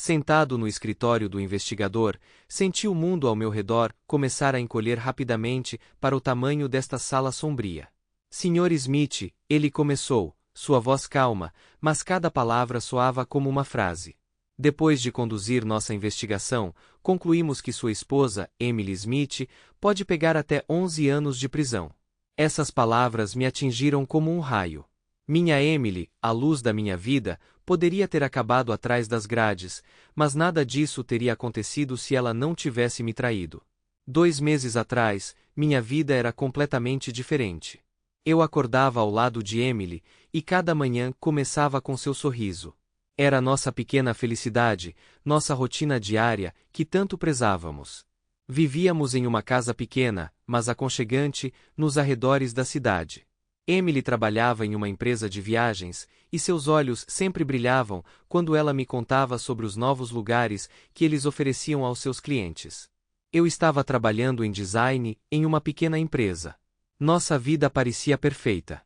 Sentado no escritório do investigador, senti o mundo ao meu redor começar a encolher rapidamente para o tamanho desta sala sombria. Sr. Smith, ele começou, sua voz calma, mas cada palavra soava como uma frase. Depois de conduzir nossa investigação, concluímos que sua esposa, Emily Smith, pode pegar até 11 anos de prisão. Essas palavras me atingiram como um raio. Minha Emily, a luz da minha vida, poderia ter acabado atrás das grades, mas nada disso teria acontecido se ela não tivesse me traído. 2 meses atrás, minha vida era completamente diferente. Eu acordava ao lado de Emily, e cada manhã começava com seu sorriso. Era nossa pequena felicidade, nossa rotina diária, que tanto prezávamos. Vivíamos em uma casa pequena, mas aconchegante, nos arredores da cidade. Emily trabalhava em uma empresa de viagens, e seus olhos sempre brilhavam quando ela me contava sobre os novos lugares que eles ofereciam aos seus clientes. Eu estava trabalhando em design em uma pequena empresa. Nossa vida parecia perfeita.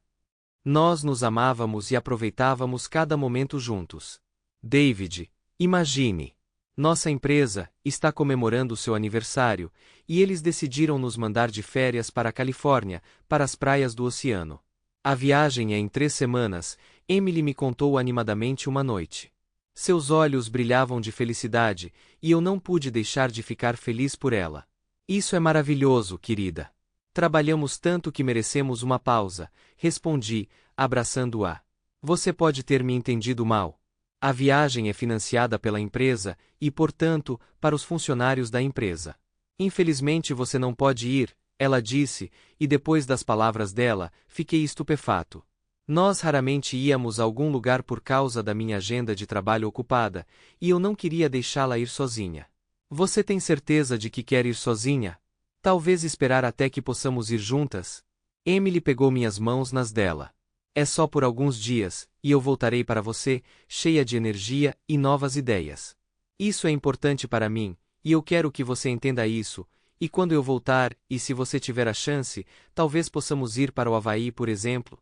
Nós nos amávamos e aproveitávamos cada momento juntos. David, imagine! Nossa empresa está comemorando seu aniversário, e eles decidiram nos mandar de férias para a Califórnia, para as praias do oceano. A viagem é em 3 semanas, Emily me contou animadamente uma noite. Seus olhos brilhavam de felicidade, e eu não pude deixar de ficar feliz por ela. Isso é maravilhoso, querida. Trabalhamos tanto que merecemos uma pausa, respondi, abraçando-a. Você pode ter me entendido mal. A viagem é financiada pela empresa e, portanto, para os funcionários da empresa. Infelizmente você não pode ir, ela disse, e depois das palavras dela, fiquei estupefato. Nós raramente íamos a algum lugar por causa da minha agenda de trabalho ocupada, e eu não queria deixá-la ir sozinha. Você tem certeza de que quer ir sozinha? Talvez esperar até que possamos ir juntas? Emily pegou minhas mãos nas dela. É só por alguns dias, e eu voltarei para você, cheia de energia e novas ideias. Isso é importante para mim, e eu quero que você entenda isso, e quando eu voltar, e se você tiver a chance, talvez possamos ir para o Havaí, por exemplo.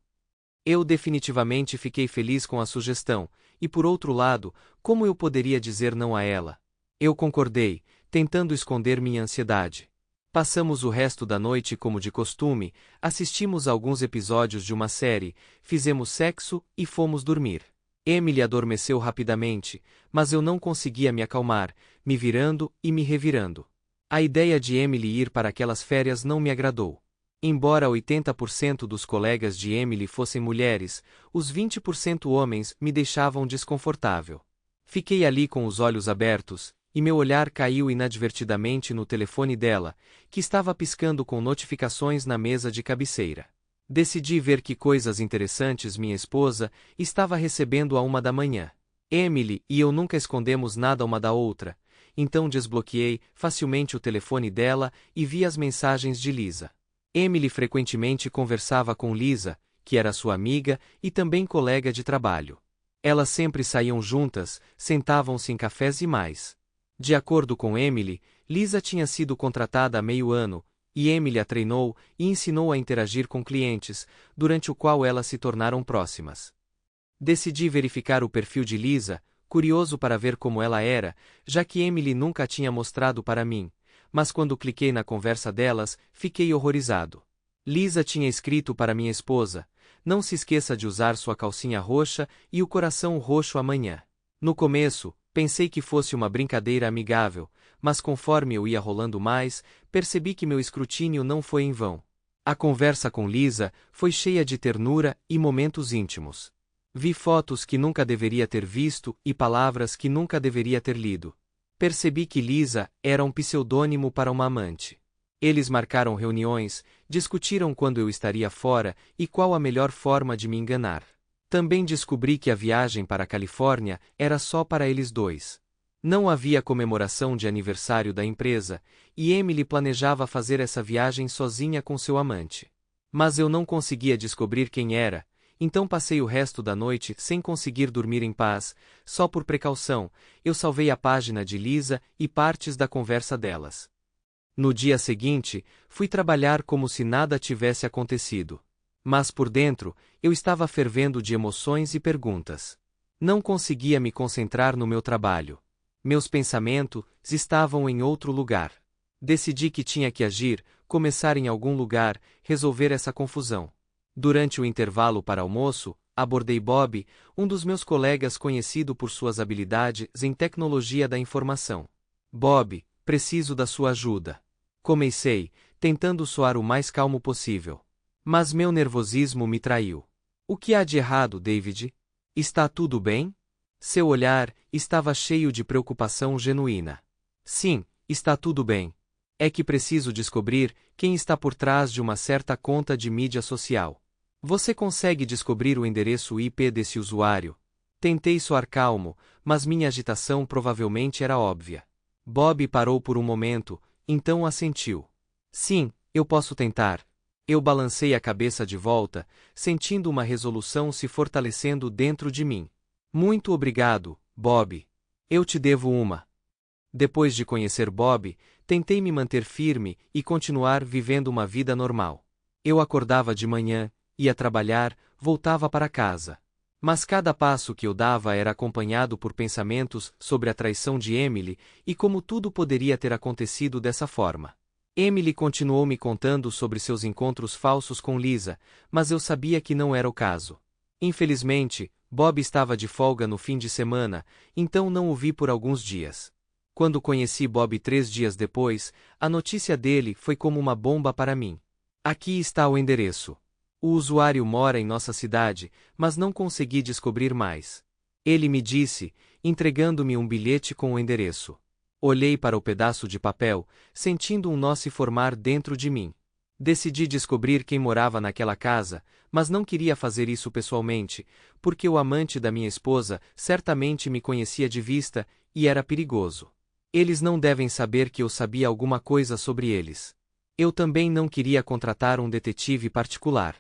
Eu definitivamente fiquei feliz com a sugestão, e por outro lado, como eu poderia dizer não a ela? Eu concordei, tentando esconder minha ansiedade. Passamos o resto da noite como de costume, assistimos alguns episódios de uma série, fizemos sexo e fomos dormir. Emily adormeceu rapidamente, mas eu não conseguia me acalmar, me virando e me revirando. A ideia de Emily ir para aquelas férias não me agradou. Embora 80% dos colegas de Emily fossem mulheres, os 20% homens me deixavam desconfortável. Fiquei ali com os olhos abertos, e meu olhar caiu inadvertidamente no telefone dela, que estava piscando com notificações na mesa de cabeceira. Decidi ver que coisas interessantes minha esposa estava recebendo à 1 da manhã. Emily e eu nunca escondemos nada uma da outra, então desbloqueei facilmente o telefone dela e vi as mensagens de Lisa. Emily frequentemente conversava com Lisa, que era sua amiga e também colega de trabalho. Elas sempre saíam juntas, sentavam-se em cafés e mais. De acordo com Emily, Lisa tinha sido contratada há meio ano, e Emily a treinou e ensinou a interagir com clientes, durante o qual elas se tornaram próximas. Decidi verificar o perfil de Lisa, curioso para ver como ela era, já que Emily nunca a tinha mostrado para mim, mas quando cliquei na conversa delas, fiquei horrorizado. Lisa tinha escrito para minha esposa: não se esqueça de usar sua calcinha roxa e o coração roxo amanhã. No começo, pensei que fosse uma brincadeira amigável, mas conforme eu ia rolando mais, percebi que meu escrutínio não foi em vão. A conversa com Lisa foi cheia de ternura e momentos íntimos. Vi fotos que nunca deveria ter visto e palavras que nunca deveria ter lido. Percebi que Lisa era um pseudônimo para uma amante. Eles marcaram reuniões, discutiram quando eu estaria fora e qual a melhor forma de me enganar. Também descobri que a viagem para a Califórnia era só para eles dois. Não havia comemoração de aniversário da empresa, e Emily planejava fazer essa viagem sozinha com seu amante. Mas eu não conseguia descobrir quem era, então passei o resto da noite sem conseguir dormir em paz. Só por precaução, eu salvei a página de Lisa e partes da conversa delas. No dia seguinte, fui trabalhar como se nada tivesse acontecido. Mas por dentro, eu estava fervendo de emoções e perguntas. Não conseguia me concentrar no meu trabalho. Meus pensamentos estavam em outro lugar. Decidi que tinha que agir, começar em algum lugar, resolver essa confusão. Durante o intervalo para almoço, abordei Bob, um dos meus colegas conhecido por suas habilidades em tecnologia da informação. Bob, preciso da sua ajuda. Comecei, tentando soar o mais calmo possível. Mas meu nervosismo me traiu. O que há de errado, David? Está tudo bem? Seu olhar estava cheio de preocupação genuína. Sim, está tudo bem. É que preciso descobrir quem está por trás de uma certa conta de mídia social. Você consegue descobrir o endereço IP desse usuário? Tentei soar calmo, mas minha agitação provavelmente era óbvia. Bob parou por um momento, então assentiu. Sim, eu posso tentar. Eu balancei a cabeça de volta, sentindo uma resolução se fortalecendo dentro de mim. Muito obrigado, Bob. Eu te devo uma. Depois de conhecer Bob, tentei me manter firme e continuar vivendo uma vida normal. Eu acordava de manhã, ia trabalhar, voltava para casa. Mas cada passo que eu dava era acompanhado por pensamentos sobre a traição de Emily e como tudo poderia ter acontecido dessa forma. Emily continuou me contando sobre seus encontros falsos com Lisa, mas eu sabia que não era o caso. Infelizmente, Bob estava de folga no fim de semana, então não o vi por alguns dias. Quando conheci Bob 3 dias depois, a notícia dele foi como uma bomba para mim. Aqui está o endereço. O usuário mora em nossa cidade, mas não consegui descobrir mais. Ele me disse, entregando-me um bilhete com o endereço. Olhei para o pedaço de papel, sentindo um nó se formar dentro de mim. Decidi descobrir quem morava naquela casa, mas não queria fazer isso pessoalmente, porque o amante da minha esposa certamente me conhecia de vista e era perigoso. Eles não devem saber que eu sabia alguma coisa sobre eles. Eu também não queria contratar um detetive particular.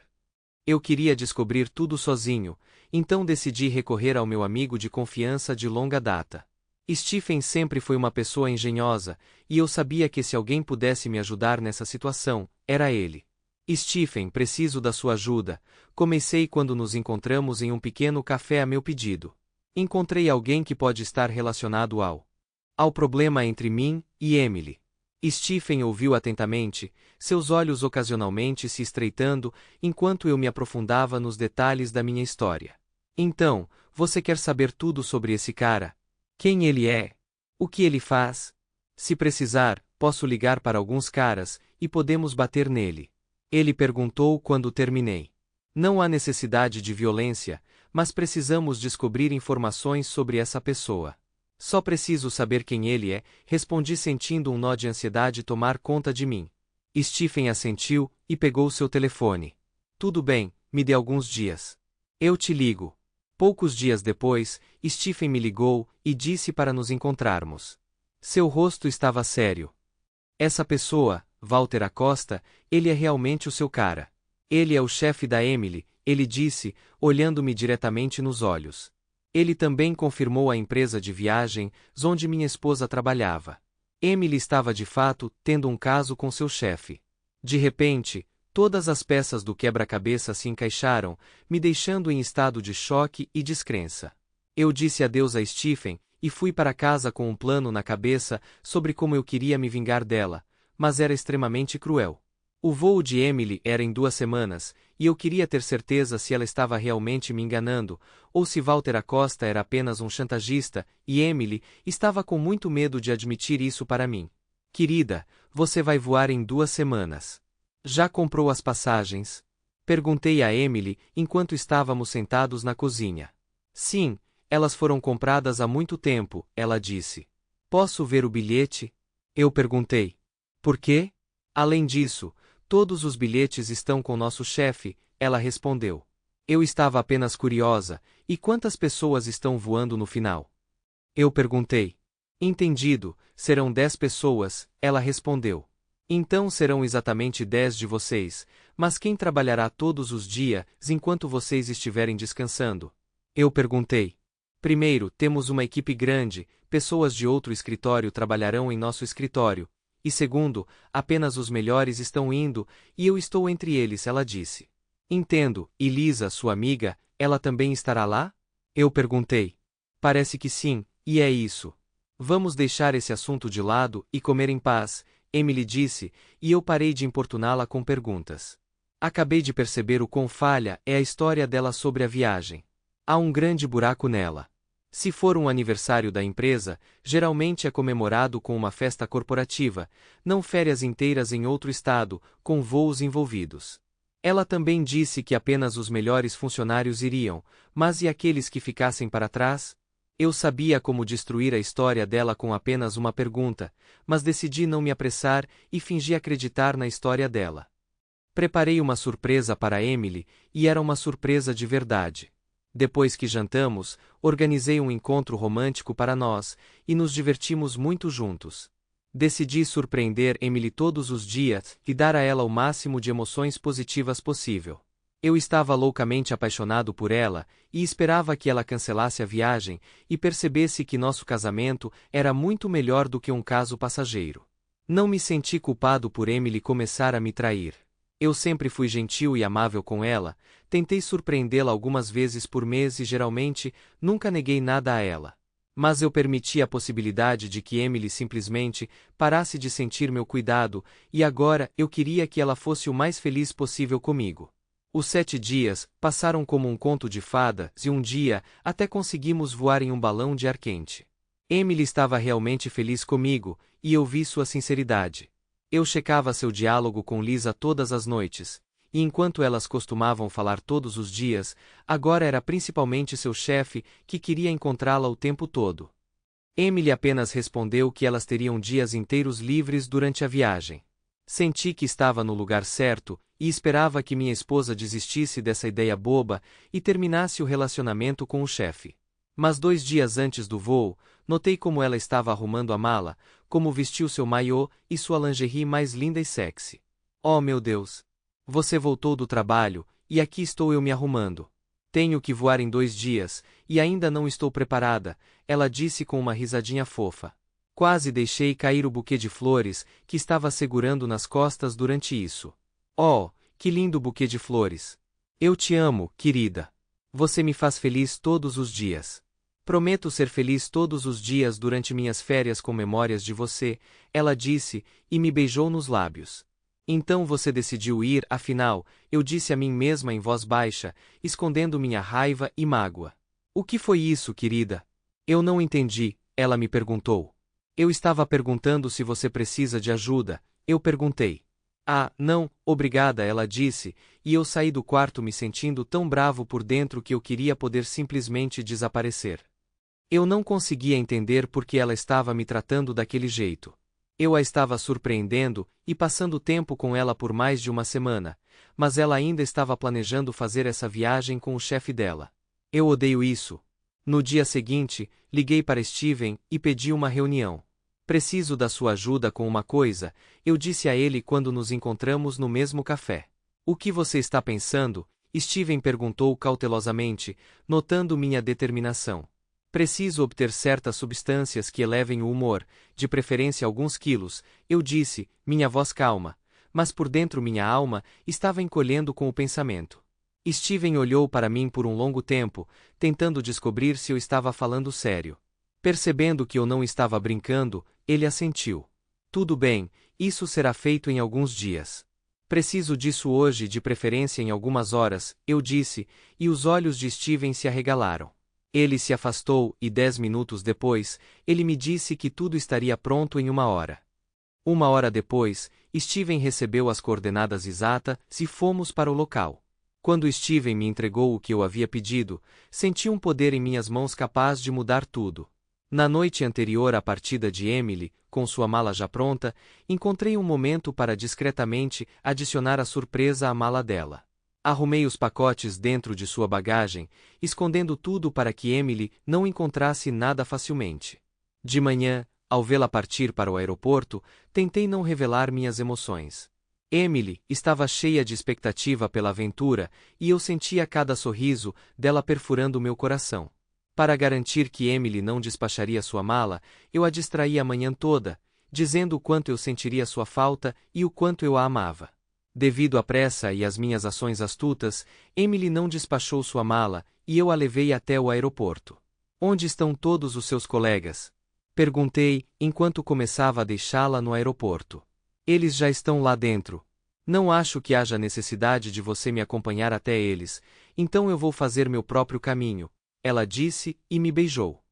Eu queria descobrir tudo sozinho, então decidi recorrer ao meu amigo de confiança de longa data. Stephen sempre foi uma pessoa engenhosa, e eu sabia que se alguém pudesse me ajudar nessa situação, era ele. Stephen, preciso da sua ajuda. Comecei quando nos encontramos em um pequeno café a meu pedido. Encontrei alguém que pode estar relacionado ao problema entre mim e Emily. Stephen ouviu atentamente, seus olhos ocasionalmente se estreitando, enquanto eu me aprofundava nos detalhes da minha história. Então, você quer saber tudo sobre esse cara? Quem ele é? O que ele faz? Se precisar, posso ligar para alguns caras, e podemos bater nele. Ele perguntou quando terminei. Não há necessidade de violência, mas precisamos descobrir informações sobre essa pessoa. Só preciso saber quem ele é, respondi sentindo um nó de ansiedade tomar conta de mim. Stephen assentiu e pegou seu telefone. Tudo bem, me dê alguns dias. Eu te ligo. Poucos dias depois, Stephen me ligou e disse para nos encontrarmos. Seu rosto estava sério. Essa pessoa, Walter Acosta, ele é realmente o seu cara. Ele é o chefe da Emily, ele disse, olhando-me diretamente nos olhos. Ele também confirmou a empresa de viagem, onde minha esposa trabalhava. Emily estava de fato tendo um caso com seu chefe. De repente, todas as peças do quebra-cabeça se encaixaram, me deixando em estado de choque e descrença. Eu disse adeus a Stephen, e fui para casa com um plano na cabeça sobre como eu queria me vingar dela, mas era extremamente cruel. O voo de Emily era em 2 semanas, e eu queria ter certeza se ela estava realmente me enganando, ou se Walter Acosta era apenas um chantagista, e Emily estava com muito medo de admitir isso para mim. Querida, você vai voar em 2 semanas. Já comprou as passagens? Perguntei a Emily enquanto estávamos sentados na cozinha. Sim, elas foram compradas há muito tempo, ela disse. Posso ver o bilhete? Eu perguntei. Por quê? Além disso, todos os bilhetes estão com nosso chefe, ela respondeu. Eu estava apenas curiosa, e quantas pessoas estão voando no final? Eu perguntei. Entendido, serão 10 pessoas, ela respondeu. Então serão exatamente 10 de vocês, mas quem trabalhará todos os dias enquanto vocês estiverem descansando? Eu perguntei. Primeiro, temos uma equipe grande, pessoas de outro escritório trabalharão em nosso escritório. E segundo, apenas os melhores estão indo, e eu estou entre eles, ela disse. Entendo, e Lisa, sua amiga, ela também estará lá? Eu perguntei. Parece que sim, e é isso. Vamos deixar esse assunto de lado e comer em paz, Emily disse, e eu parei de importuná-la com perguntas. Acabei de perceber o quão falha é a história dela sobre a viagem. Há um grande buraco nela. Se for um aniversário da empresa, geralmente é comemorado com uma festa corporativa, não férias inteiras em outro estado, com voos envolvidos. Ela também disse que apenas os melhores funcionários iriam, mas e aqueles que ficassem para trás? Eu sabia como destruir a história dela com apenas uma pergunta, mas decidi não me apressar e fingi acreditar na história dela. Preparei uma surpresa para Emily, e era uma surpresa de verdade. Depois que jantamos, organizei um encontro romântico para nós, e nos divertimos muito juntos. Decidi surpreender Emily todos os dias e dar a ela o máximo de emoções positivas possível. Eu estava loucamente apaixonado por ela, e esperava que ela cancelasse a viagem e percebesse que nosso casamento era muito melhor do que um caso passageiro. Não me senti culpado por Emily começar a me trair. Eu sempre fui gentil e amável com ela, tentei surpreendê-la algumas vezes por mês e geralmente nunca neguei nada a ela. Mas eu permiti a possibilidade de que Emily simplesmente parasse de sentir meu cuidado, e agora eu queria que ela fosse o mais feliz possível comigo. Os 7 dias passaram como um conto de fadas e um dia até conseguimos voar em um balão de ar quente. Emily estava realmente feliz comigo, e eu vi sua sinceridade. Eu checava seu diálogo com Lisa todas as noites, e enquanto elas costumavam falar todos os dias, agora era principalmente seu chefe que queria encontrá-la o tempo todo. Emily apenas respondeu que elas teriam dias inteiros livres durante a viagem. Senti que estava no lugar certo, e esperava que minha esposa desistisse dessa ideia boba e terminasse o relacionamento com o chefe. Mas 2 dias antes do voo, notei como ela estava arrumando a mala, como vestiu seu maiô e sua lingerie mais linda e sexy. Oh meu Deus! Você voltou do trabalho, e aqui estou eu me arrumando. Tenho que voar em 2 dias, e ainda não estou preparada, ela disse com uma risadinha fofa. Quase deixei cair o buquê de flores que estava segurando nas costas durante isso. Oh, que lindo buquê de flores! Eu te amo, querida. Você me faz feliz todos os dias. Prometo ser feliz todos os dias durante minhas férias com memórias de você, ela disse, e me beijou nos lábios. Então você decidiu ir, afinal, eu disse a mim mesma em voz baixa, escondendo minha raiva e mágoa. O que foi isso, querida? Eu não entendi, ela me perguntou. Eu estava perguntando se você precisa de ajuda, eu perguntei. Ah, não, obrigada, ela disse, e eu saí do quarto me sentindo tão bravo por dentro que eu queria poder simplesmente desaparecer. Eu não conseguia entender por que ela estava me tratando daquele jeito. Eu a estava surpreendendo e passando tempo com ela por mais de uma semana, mas ela ainda estava planejando fazer essa viagem com o chefe dela. Eu odeio isso. No dia seguinte, liguei para Steven e pedi uma reunião. Preciso da sua ajuda com uma coisa, eu disse a ele quando nos encontramos no mesmo café. O que você está pensando? Steven perguntou cautelosamente, notando minha determinação. Preciso obter certas substâncias que elevem o humor, de preferência alguns quilos, eu disse, minha voz calma, mas por dentro minha alma estava encolhendo com o pensamento. Steven olhou para mim por um longo tempo, tentando descobrir se eu estava falando sério. Percebendo que eu não estava brincando, ele assentiu. Tudo bem, isso será feito em alguns dias. Preciso disso hoje, de preferência em algumas horas, eu disse, e os olhos de Steven se arregalaram. Ele se afastou e 10 minutos depois, ele me disse que tudo estaria pronto em 1 hora. 1 hora depois, Steven recebeu as coordenadas exatas e fomos para o local. Quando Steven me entregou o que eu havia pedido, senti um poder em minhas mãos capaz de mudar tudo. Na noite anterior à partida de Emily, com sua mala já pronta, encontrei um momento para discretamente adicionar a surpresa à mala dela. Arrumei os pacotes dentro de sua bagagem, escondendo tudo para que Emily não encontrasse nada facilmente. De manhã, ao vê-la partir para o aeroporto, tentei não revelar minhas emoções. Emily estava cheia de expectativa pela aventura, e eu sentia cada sorriso dela perfurando meu coração. Para garantir que Emily não despacharia sua mala, eu a distraí a manhã toda, dizendo o quanto eu sentiria sua falta e o quanto eu a amava. Devido à pressa e às minhas ações astutas, Emily não despachou sua mala, e eu a levei até o aeroporto. Onde estão todos os seus colegas? Perguntei, enquanto começava a deixá-la no aeroporto. Eles já estão lá dentro. Não acho que haja necessidade de você me acompanhar até eles, então eu vou fazer meu próprio caminho, ela disse, e me beijou.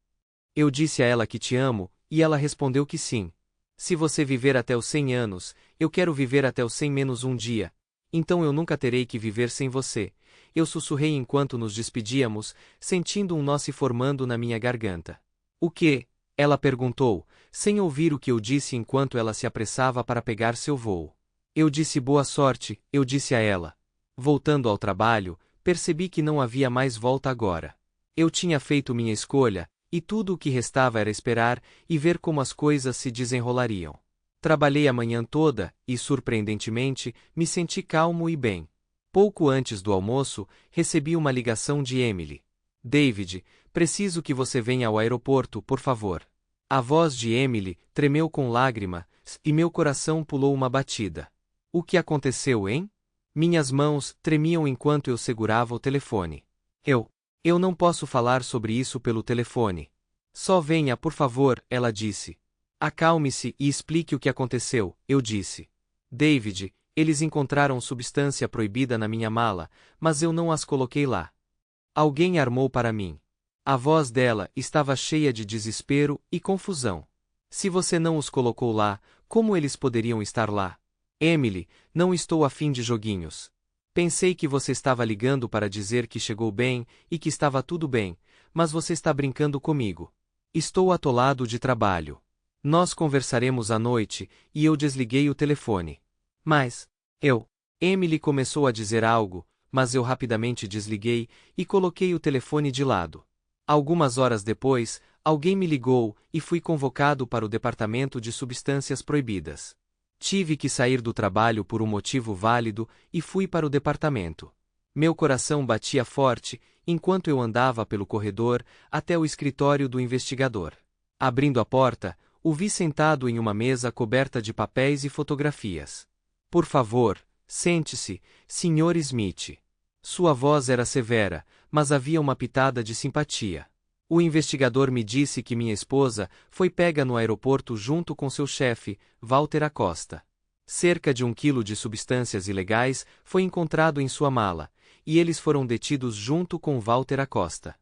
Eu disse a ela que te amo, e ela respondeu que sim. Se você viver até os 100 anos, eu quero viver até os 100 menos um dia. Então eu nunca terei que viver sem você. Eu sussurrei enquanto nos despedíamos, sentindo um nó se formando na minha garganta. O quê? Ela perguntou, sem ouvir o que eu disse enquanto ela se apressava para pegar seu voo. Eu disse boa sorte, eu disse a ela. Voltando ao trabalho, percebi que não havia mais volta agora. Eu tinha feito minha escolha, e tudo o que restava era esperar e ver como as coisas se desenrolariam. Trabalhei a manhã toda e, surpreendentemente, me senti calmo e bem. Pouco antes do almoço, recebi uma ligação de Emily. David, preciso que você venha ao aeroporto, por favor. A voz de Emily tremeu com lágrimas, e meu coração pulou uma batida. O que aconteceu, hein? Minhas mãos tremiam enquanto eu segurava o telefone. Eu não posso falar sobre isso pelo telefone. Só venha, por favor, ela disse. Acalme-se e explique o que aconteceu, eu disse. David, eles encontraram substância proibida na minha mala, mas eu não as coloquei lá. Alguém armou para mim. A voz dela estava cheia de desespero e confusão. Se você não os colocou lá, como eles poderiam estar lá? Emily, não estou afim de joguinhos. Pensei que você estava ligando para dizer que chegou bem e que estava tudo bem, mas você está brincando comigo. Estou atolado de trabalho. Nós conversaremos à noite, e eu desliguei o telefone. Emily começou a dizer algo, mas eu rapidamente desliguei e coloquei o telefone de lado. Algumas horas depois, alguém me ligou e fui convocado para o departamento de substâncias proibidas. Tive que sair do trabalho por um motivo válido e fui para o departamento. Meu coração batia forte enquanto eu andava pelo corredor até o escritório do investigador. Abrindo a porta, o vi sentado em uma mesa coberta de papéis e fotografias. Por favor, sente-se, Sr. Smith. Sua voz era severa, mas havia uma pitada de simpatia. O investigador me disse que minha esposa foi pega no aeroporto junto com seu chefe, Walter Acosta. Cerca de 1 quilo de substâncias ilegais foi encontrado em sua mala, e eles foram detidos junto com Walter Acosta.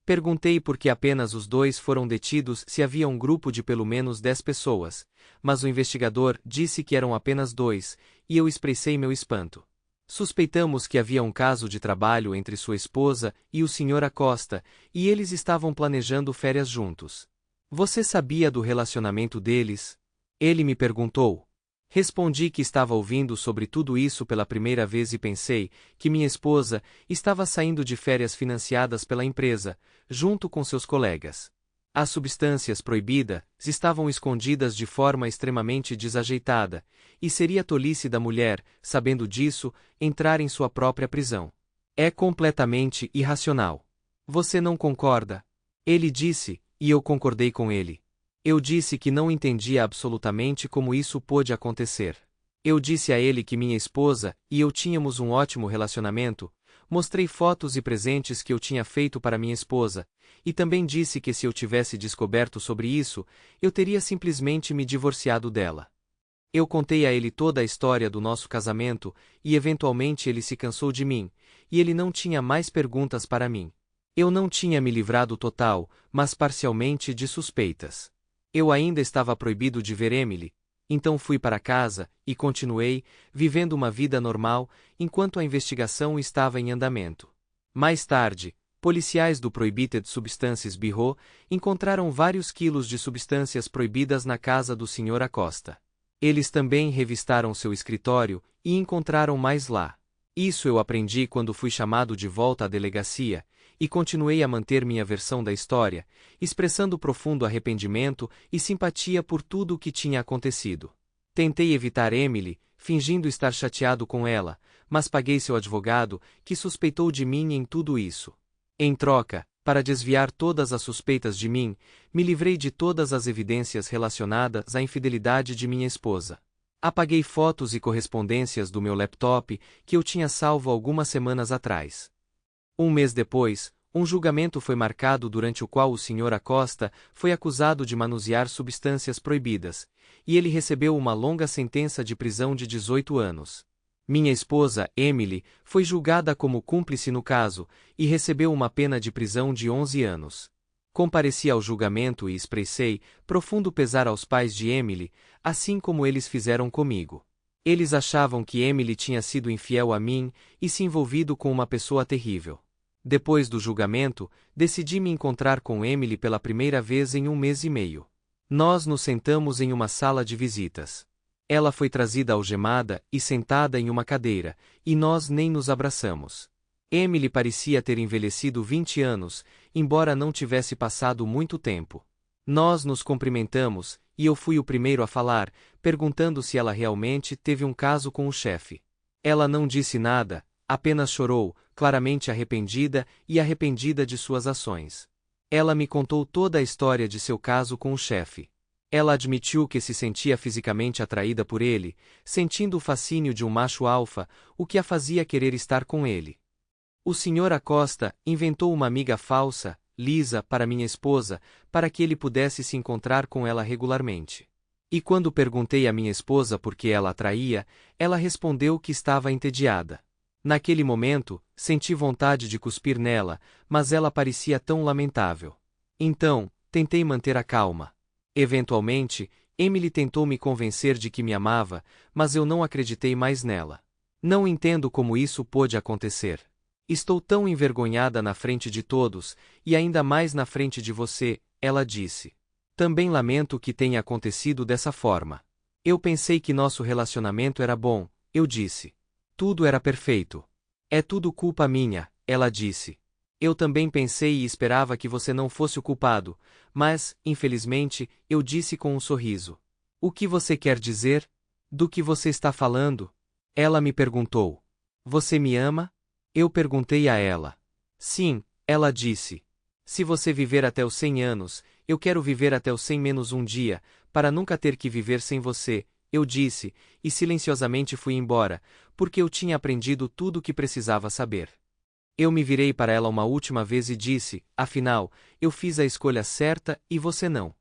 Perguntei por que apenas os dois foram detidos se havia um grupo de pelo menos 10 pessoas, mas o investigador disse que eram apenas 2, e eu expressei meu espanto. Suspeitamos que havia um caso de trabalho entre sua esposa e o Sr. Acosta, e eles estavam planejando férias juntos. Você sabia do relacionamento deles? Ele me perguntou. Respondi que estava ouvindo sobre tudo isso pela primeira vez e pensei que minha esposa estava saindo de férias financiadas pela empresa, junto com seus colegas. As substâncias proibidas estavam escondidas de forma extremamente desajeitada, e seria tolice da mulher, sabendo disso, entrar em sua própria prisão. É completamente irracional. Você não concorda? Ele disse, e eu concordei com ele. Eu disse que não entendia absolutamente como isso pôde acontecer. Eu disse a ele que minha esposa e eu tínhamos um ótimo relacionamento, mostrei fotos e presentes que eu tinha feito para minha esposa, e também disse que se eu tivesse descoberto sobre isso, eu teria simplesmente me divorciado dela. Eu contei a ele toda a história do nosso casamento, e eventualmente ele se cansou de mim, e ele não tinha mais perguntas para mim. Eu não tinha me livrado total, mas parcialmente de suspeitas. Eu ainda estava proibido de ver Emily, então fui para casa e continuei, vivendo uma vida normal, enquanto a investigação estava em andamento. Mais tarde, policiais do Prohibited Substances Bureau encontraram vários quilos de substâncias proibidas na casa do Sr. Acosta. Eles também revistaram seu escritório e encontraram mais lá. Isso eu aprendi quando fui chamado de volta à delegacia, e continuei a manter minha versão da história, expressando profundo arrependimento e simpatia por tudo o que tinha acontecido. Tentei evitar Emily, fingindo estar chateado com ela, mas paguei seu advogado, que suspeitou de mim em tudo isso. Em troca, para desviar todas as suspeitas de mim, me livrei de todas as evidências relacionadas à infidelidade de minha esposa. Apaguei fotos e correspondências do meu laptop que eu tinha salvo algumas semanas atrás. Um mês depois, Um julgamento foi marcado durante o qual o Sr. Acosta foi acusado de manusear substâncias proibidas, e ele recebeu uma longa sentença de prisão de 18 anos. Minha esposa, Emily, foi julgada como cúmplice no caso, e recebeu uma pena de prisão de 11 anos. Compareci ao julgamento e expressei profundo pesar aos pais de Emily, assim como eles fizeram comigo. Eles achavam que Emily tinha sido infiel a mim e se envolvido com uma pessoa terrível. Depois do julgamento, decidi me encontrar com Emily pela primeira vez em 1 mês e meio. Nós nos sentamos em uma sala de visitas. Ela foi trazida algemada e sentada em uma cadeira, e nós nem nos abraçamos. Emily parecia ter envelhecido 20 anos, embora não tivesse passado muito tempo. Nós nos cumprimentamos, e eu fui o primeiro a falar, perguntando se ela realmente teve um caso com o chefe. Ela não disse nada, apenas chorou, claramente arrependida de suas ações. Ela me contou toda a história de seu caso com o chefe. Ela admitiu que se sentia fisicamente atraída por ele, sentindo o fascínio de um macho alfa, o que a fazia querer estar com ele. O Sr. Acosta inventou uma amiga falsa, Lisa, para minha esposa, para que ele pudesse se encontrar com ela regularmente. E quando perguntei à minha esposa por que ela a traía, ela respondeu que estava entediada. Naquele momento, senti vontade de cuspir nela, mas ela parecia tão lamentável. Então, tentei manter a calma. Eventualmente, Emily tentou me convencer de que me amava, mas eu não acreditei mais nela. Não entendo como isso pôde acontecer. Estou tão envergonhada na frente de todos, e ainda mais na frente de você, ela disse. Também lamento que tenha acontecido dessa forma. Eu pensei que nosso relacionamento era bom, eu disse. Tudo era perfeito. É tudo culpa minha, ela disse. Eu também pensei e esperava que você não fosse o culpado, mas, infelizmente, eu disse com um sorriso. O que você quer dizer? Do que você está falando? Ela me perguntou. Você me ama? Eu perguntei a ela. Sim, ela disse. Se você viver até os 100 anos, eu quero viver até os 100 menos um dia, para nunca ter que viver sem você, eu disse, e silenciosamente fui embora, porque eu tinha aprendido tudo o que precisava saber. Eu me virei para ela uma última vez e disse, afinal, eu fiz a escolha certa e você não.